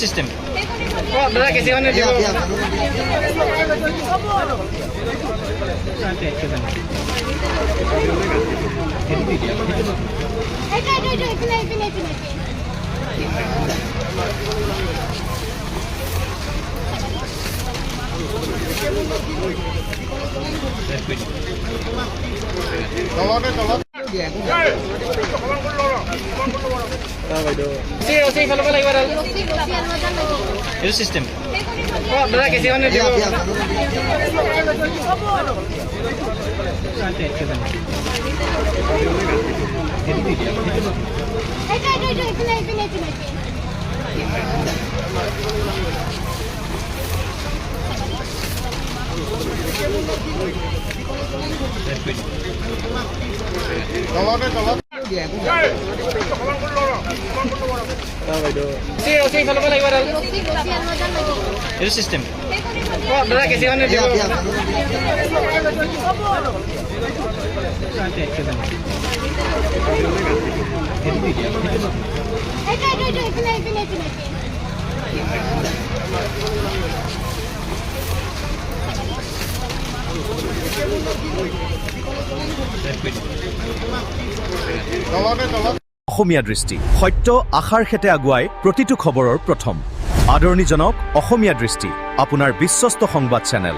System system system অসমীয়া দৃষ্টি সত্য আশাৰ খেতে আগুৱাই প্ৰতিটো খবৰৰ প্ৰথম আদৰণিজনক অসমীয়া দৃষ্টি আপোনাৰ বিশ্বস্ত সংবাদ চেনেল।